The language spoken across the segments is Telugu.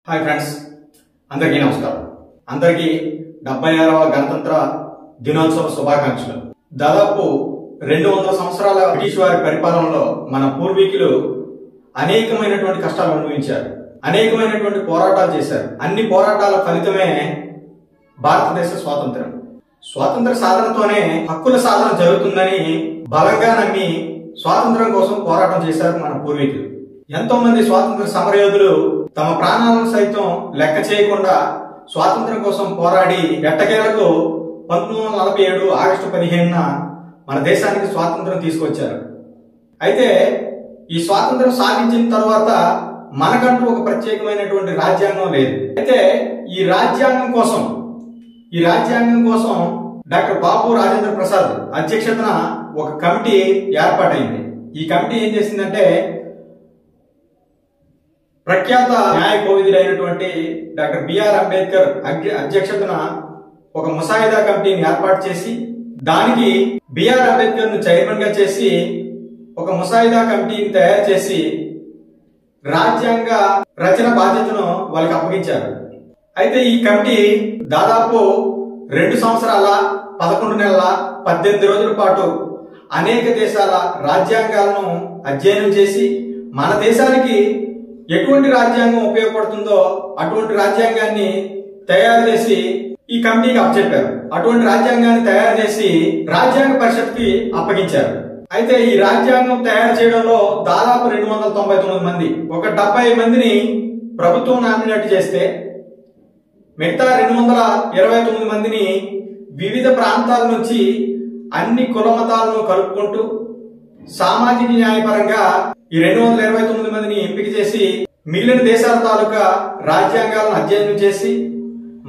హాయ్ ఫ్రెండ్స్, అందరికీ నమస్కారం. అందరికీ 76వ గణతంత్ర దినోత్సవ శుభాకాంక్షలు. దాదాపు 200 సంవత్సరాల బ్రిటిష్ వారి పరిపాలనలో మన పూర్వీకులు అనేకమైనటువంటి కష్టాలు అనుభవించారు, అనేకమైనటువంటి పోరాటాలు చేశారు. అన్ని పోరాటాల ఫలితమే భారతదేశ స్వాతంత్ర సాధనతోనే హక్కుల సాధన జరుగుతుందని బలంగా నమ్మి స్వాతంత్రం కోసం పోరాటం చేశారు మన పూర్వీకులు. ఎంతో మంది స్వాతంత్ర సమరయోధులు తమ ప్రాణాలను సైతం లెక్క చేయకుండా స్వాతంత్రం కోసం పోరాడి ఎట్టకేలకు 1947 ఆగస్టు 15న మన దేశానికి స్వాతంత్రం తీసుకొచ్చారు. అయితే ఈ స్వాతంత్రం సాధించిన తర్వాత మనకంటూ ఒక ప్రత్యేకమైనటువంటి రాజ్యాంగం లేదు. అయితే ఈ రాజ్యాంగం కోసం డాక్టర్ బాబు రాజేంద్ర ప్రసాద్ అధ్యక్షతన ఒక కమిటీ ఏర్పాటైంది. ఈ కమిటీ ఏం చేసిందంటే, ప్రఖ్యాత న్యాయ కోవిదులైనటువంటి డాక్టర్ బిఆర్ అంబేద్కర్ అధ్యక్షతన ఒక ముసాయిదా కమిటీని ఏర్పాటు చేసి, దానికి బిఆర్ అంబేద్కర్ ను చైర్మన్ గా చేసి ఒక ముసాయిదా కమిటీని తయారు చేసి రాజ్యాంగ రచన బాధ్యతను వాళ్ళకి అప్పగించారు. అయితే ఈ కమిటీ దాదాపు 2 సంవత్సరాల 11 నెలల 18 రోజుల పాటు అనేక దేశాల రాజ్యాంగాలను అధ్యయనం చేసి మన దేశానికి ఎటువంటి రాజ్యాంగం ఉపయోగపడుతుందో అటువంటి రాజ్యాంగాన్ని తయారు చేసి ఈ కమిటీకి అప్పచెప్పారు. అటువంటి రాజ్యాంగాన్ని తయారు చేసి రాజ్యాంగ పరిషత్కి అప్పగించారు. అయితే ఈ రాజ్యాంగం తయారు చేయడంలో దాదాపు 299 మంది, ఒక 70 మందిని ప్రభుత్వం నామినేట్ చేస్తే మిగతా 229 మందిని వివిధ ప్రాంతాల నుంచి అన్ని కుల మతాలను కలుపుకుంటూ సామాజిక న్యాయపరంగా ఈ 229 మందిని ఎంపిక చేసి మిగిలిన దేశాల తాలూకా రాజ్యాంగాలను అధ్యయనం చేసి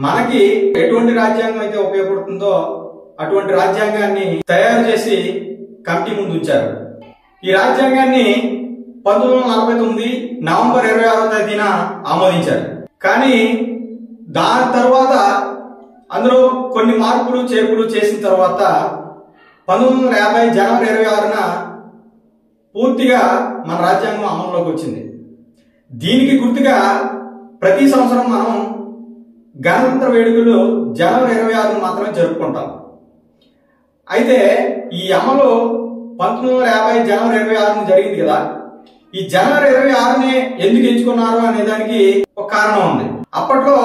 మనకి ఎటువంటి రాజ్యాంగం అయితే ఉపయోగపడుతుందో అటువంటి రాజ్యాంగాన్ని తయారు చేసి కమిటీ ముందు ఉంచారు. ఈ రాజ్యాంగాన్ని 1949 నవంబర్ 26వ తేదీన ఆమోదించారు. కానీ దాని తర్వాత అందులో కొన్ని మార్పులు చేర్పులు చేసిన తర్వాత 1950 జనవరి 26న పూర్తిగా మన రాజ్యాంగం అమల్లోకి వచ్చింది. దీనికి గుర్తుగా ప్రతి సంవత్సరం మనం గణతంత్ర వేడుకలు జనవరి 26న మాత్రమే జరుపుకుంటాం. అయితే ఈ అమలు 1950 జనవరి 26న జరిగింది కదా. ఈ జనవరి 26నే ఎందుకు ఎంచుకున్నారు అనే దానికి ఒక కారణం ఉంది. అప్పట్లో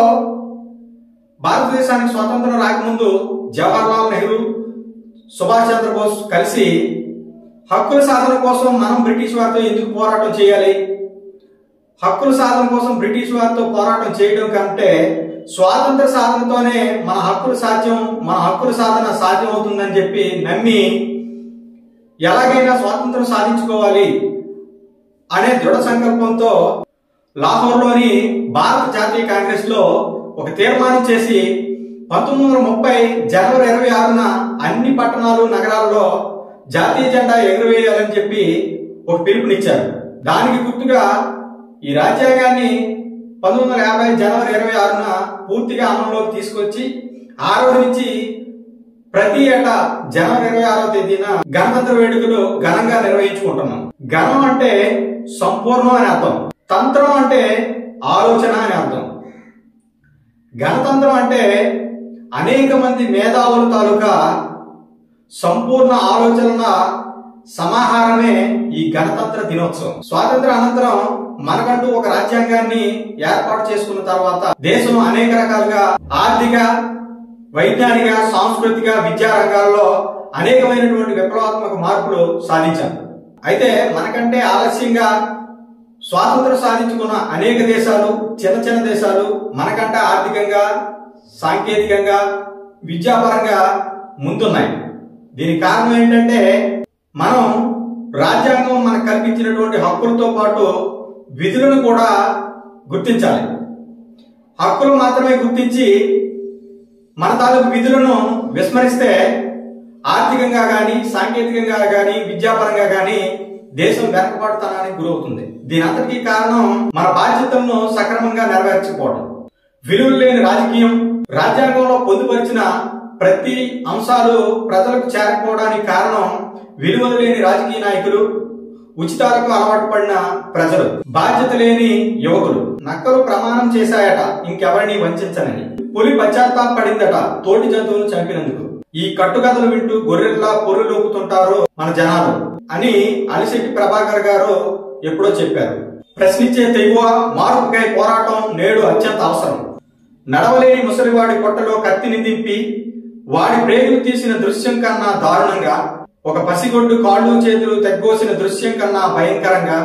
భారతదేశానికి స్వాతంత్రం రాకముందు జవహర్లాల్ నెహ్రూ, సుభాష్ చంద్రబోస్ కలిసి హక్కుల సాధన కోసం మనం బ్రిటిష్ వారితో ఎందుకు పోరాటం చేయాలి, హక్కుల సాధన కోసం బ్రిటిష్ వారితో పోరాటం చేయడం కంటే స్వాతంత్ర సాధనతోనే మన హక్కుల సాధన సాధ్యం అవుతుందని చెప్పి నమ్మి ఎలాగైనా స్వాతంత్రం సాధించుకోవాలి అనే దృఢ సంకల్పంతో లాహోర్లోని భారత జాతీయ కాంగ్రెస్ లో ఒక తీర్మానం చేసి 1930 జనవరి 26న అన్ని పట్టణాలు, నగరాల్లో జాతీయ జెండా ఎగురవేయాలని చెప్పి ఒక పిలుపునిచ్చారు. దానికి గుర్తుగా ఈ రాజ్యాంగాన్ని 1950 జనవరి 26న పూర్తిగా అమలులోకి తీసుకొచ్చి ఆ రోజు నుంచి ప్రతి ఏటా జనవరి 26వ తేదీన గణతంత్ర వేడుకలు ఘనంగా నిర్వహించుకుంటున్నాం. గణం అంటే సంపూర్ణం అని అర్థం, తంత్రం అంటే ఆలోచన అని అర్థం. గణతంత్రం అంటే అనేక మంది మేధావుల తాలూకా సంపూర్ణ ఆలోచనల సమాహారమే ఈ గణతంత్ర దినోత్సవం. స్వాతంత్ర అనంతరం మనకంటూ ఒక రాజ్యాంగాన్ని ఏర్పాటు చేసుకున్న తర్వాత దేశం అనేక రకాలుగా ఆర్థిక, వైజ్ఞానిక, సాంస్కృతిక, విద్యా రంగాల్లో అనేకమైనటువంటి విప్లవాత్మక మార్పులు సాధించాం. అయితే మనకంటే ఆలస్యంగా స్వాతంత్రం సాధించుకున్న అనేక దేశాలు, చిన్న దేశాలు మనకంటే ఆర్థికంగా, సాంకేతికంగా, విద్యాపరంగా ముందున్నాయి. దీనికి కారణం ఏంటంటే, మనం రాజ్యాంగం మనకు కల్పించినటువంటి హక్కులతో పాటు విధులను కూడా గుర్తించాలి. హక్కులు మాత్రమే గుర్తించి మన తాలూకు విధులను విస్మరిస్తే ఆర్థికంగా గాని, సాంకేతికంగా గాని, విద్యాపరంగా గాని దేశం వెనకబాటుతనానికి గురవుతుంది. దీని అంతటికీ కారణం మన బాధ్యతలను సక్రమంగా నెరవేర్చకపోవడం. విలువలు లేని రాజకీయం, రాజ్యాంగంలో పొందుపరిచిన ప్రతి అంశాలు ప్రజలకు చేరకపోవడానికి కారణం విలువలు లేని రాజకీయ నాయకులు, ఉచితాలకు అలవాటు పడిన ప్రజలు, బాధ్యత లేని యువకులు. నక్కలు ప్రమాణం చేశాయట ఇంకెవరిని వంచనని. పులి పశ్చాత్తాపడిందట తోటి జంతువులు చంపినందుకు. ఈ కట్టుకథలు వింటూ గొర్రెల్లా పొర్రులోపుతుంటారు మన జనాలు అని అలిశెట్టి ప్రభాకర్ గారు ఎప్పుడో చెప్పారు. ప్రశ్నించే తెగువ, మార్పుకై పోరాటం నేడు అత్యంత అవసరం. నడవలేని ముసలివాడి పొట్టలో కత్తిని దింపి వాడి ప్రేగులు తీసిన దృశ్యం కన్నా దారుణంగా, ఒక పసిగొడ్డు కాళ్ళు చేతులు తెగ్గోసిన దృశ్యం కన్నా భయంకరంగా,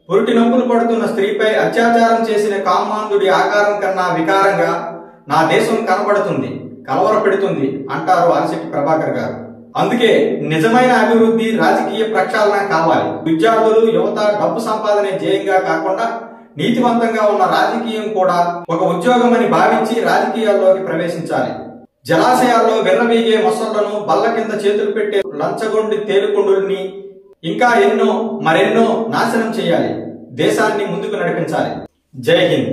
పురిటి నొప్పులు పడుతున్న స్త్రీపై అత్యాచారం చేసిన కామాంధుడి ఆకారం కన్నా వికారంగా నా దేశం కనబడుతుంది, కలవర పెడుతుంది అంటారు అలిశెట్టి ప్రభాకర్ గారు. అందుకే నిజమైన అభివృద్ధి రాజకీయ ప్రక్షాళన కావాలి. విద్యార్థులు, యువత డబ్బు సంపాదనే ధ్యేయంగా కాకుండా నీతివంతంగా ఉన్న రాజకీయం కూడా ఒక ఉద్యోగం అని భావించి రాజకీయాల్లోకి ప్రవేశించాలి. జలాశయాల్లో విర్రవీగే మొసళ్లను, బల్ల కింద చేతులు పెట్టే లంచగొండి తేలుకొండుల్ని ఇంకా మరెన్నో నాశనం చేయాలి. దేశాన్ని ముందుకు నడిపించాలి. జై హింద్.